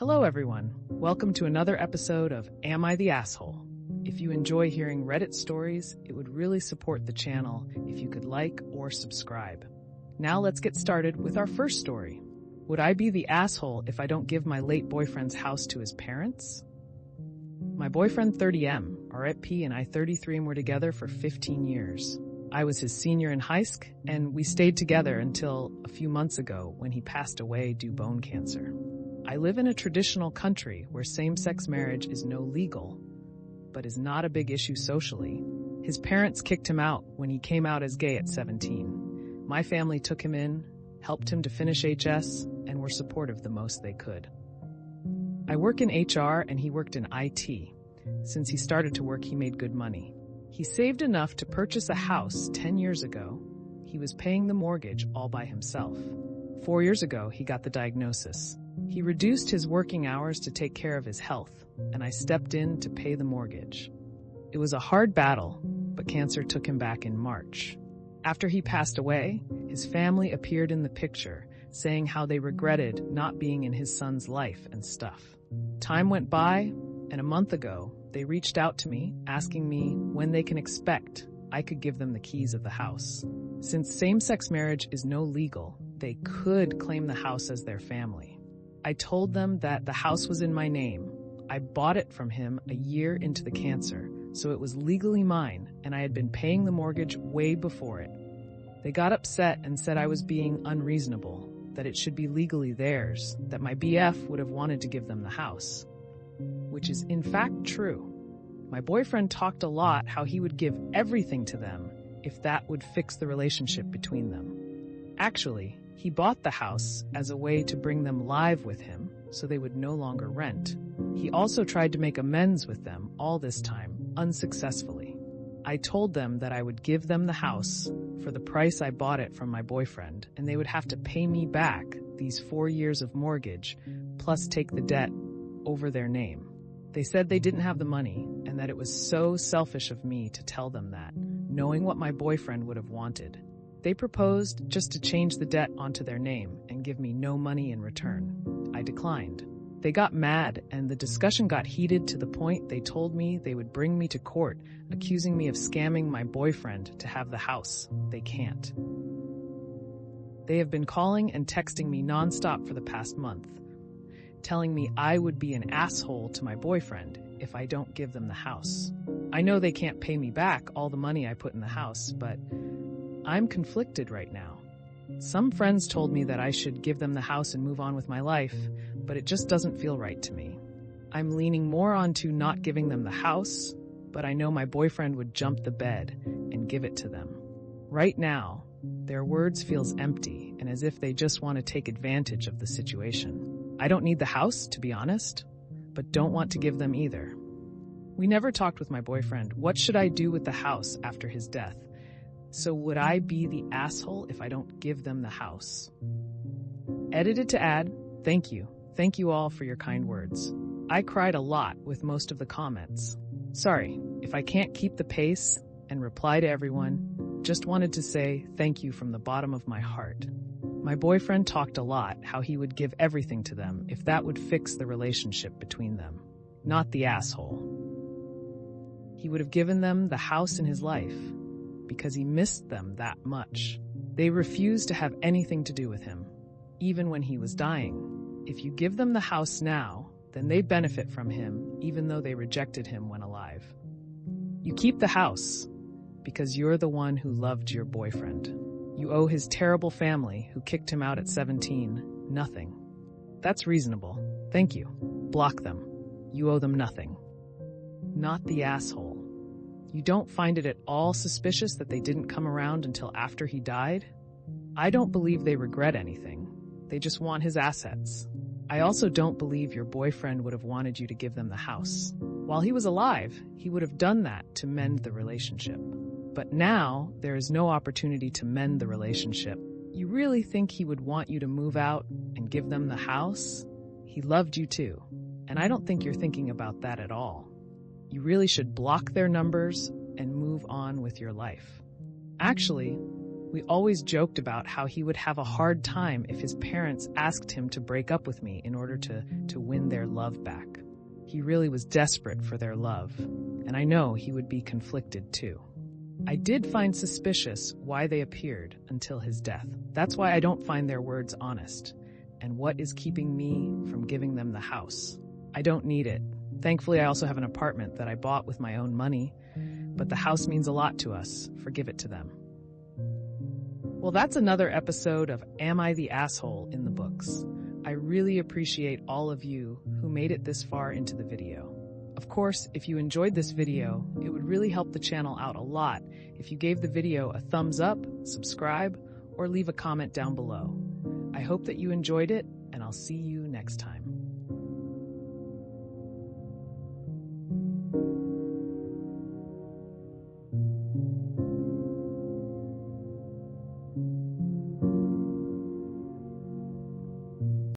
Hello everyone, welcome to another episode of Am I the Asshole? If you enjoy hearing Reddit stories, it would really support the channel if you could like or subscribe. Now let's get started with our first story. Would I be the asshole if I don't give my late boyfriend's house to his parents? My boyfriend 30M, RP, and I 33M were together for 15 years. I was his senior in high school, and we stayed together until a few months ago when he passed away due bone cancer. I live in a traditional country where same-sex marriage is no legal, but is not a big issue socially. His parents kicked him out when he came out as gay at 17. My family took him in, helped him to finish HS, and were supportive the most they could. I work in HR and he worked in IT. Since he started to work, he made good money. He saved enough to purchase a house 10 years ago. He was paying the mortgage all by himself. 4 years ago, he got the diagnosis. He reduced his working hours to take care of his health, and I stepped in to pay the mortgage. It was a hard battle, but cancer took him back in March. After he passed away, his family appeared in the picture, saying how they regretted not being in his son's life and stuff. Time went by, and a month ago, they reached out to me, asking me when they can expect I could give them the keys of the house. Since same-sex marriage is no legal, they could claim the house as their family. I told them that the house was in my name. I bought it from him a year into the cancer, so it was legally mine, and I had been paying the mortgage way before it. They got upset and said I was being unreasonable, that it should be legally theirs, that my BF would have wanted to give them the house. Which is in fact true. My boyfriend talked a lot how he would give everything to them if that would fix the relationship between them. Actually, he bought the house as a way to bring them live with him so they would no longer rent. He also tried to make amends with them all this time, unsuccessfully. I told them that I would give them the house for the price I bought it from my boyfriend, and they would have to pay me back these 4 years of mortgage, plus take the debt over their name. They said they didn't have the money, and that it was so selfish of me to tell them that, knowing what my boyfriend would have wanted. They proposed just to change the debt onto their name and give me no money in return. I declined. They got mad, and the discussion got heated to the point they told me they would bring me to court, accusing me of scamming my boyfriend to have the house. They can't. They have been calling and texting me nonstop for the past month, telling me I would be an asshole to my boyfriend if I don't give them the house. I know they can't pay me back all the money I put in the house, but I'm conflicted right now. Some friends told me that I should give them the house and move on with my life, but it just doesn't feel right to me. I'm leaning more onto not giving them the house, but I know my boyfriend would jump the bed and give it to them. Right now, their words feels empty and as if they just want to take advantage of the situation. I don't need the house, to be honest, but don't want to give them either. We never talked with my boyfriend. What should I do with the house after his death? So would I be the asshole if I don't give them the house? Edited to add, thank you. Thank you all for your kind words. I cried a lot with most of the comments. Sorry if I can't keep the pace and reply to everyone. Just wanted to say thank you from the bottom of my heart. My boyfriend talked a lot how he would give everything to them if that would fix the relationship between them. Not the asshole. He would have given them the house in his life because he missed them that much. They refused to have anything to do with him, even when he was dying. If you give them the house now, then they benefit from him, even though they rejected him when alive. You keep the house because you're the one who loved your boyfriend. You owe his terrible family, who kicked him out at 17, nothing. That's reasonable. Thank you. Block them. You owe them nothing. Not the asshole. You don't find it at all suspicious that they didn't come around until after he died? I don't believe they regret anything. They just want his assets. I also don't believe your boyfriend would have wanted you to give them the house. While he was alive, he would have done that to mend the relationship. But now, there is no opportunity to mend the relationship. You really think he would want you to move out and give them the house? He loved you too, and I don't think you're thinking about that at all. You really should block their numbers and move on with your life. Actually, We always joked about how he would have a hard time if his parents asked him to break up with me in order to win their love back. He really was desperate for their love, and I know he would be conflicted too. I did find suspicious why they appeared until his death. That's why I don't find their words honest. And what is keeping me from giving them the house? I don't need it. Thankfully, I also have an apartment that I bought with my own money, but the house means a lot to us. Forgive it to them. Well, that's another episode of Am I the Asshole in the books. I really appreciate all of you who made it this far into the video. Of course, if you enjoyed this video, it would really help the channel out a lot if you gave the video a thumbs up, subscribe, or leave a comment down below. I hope that you enjoyed it, and I'll see you next time.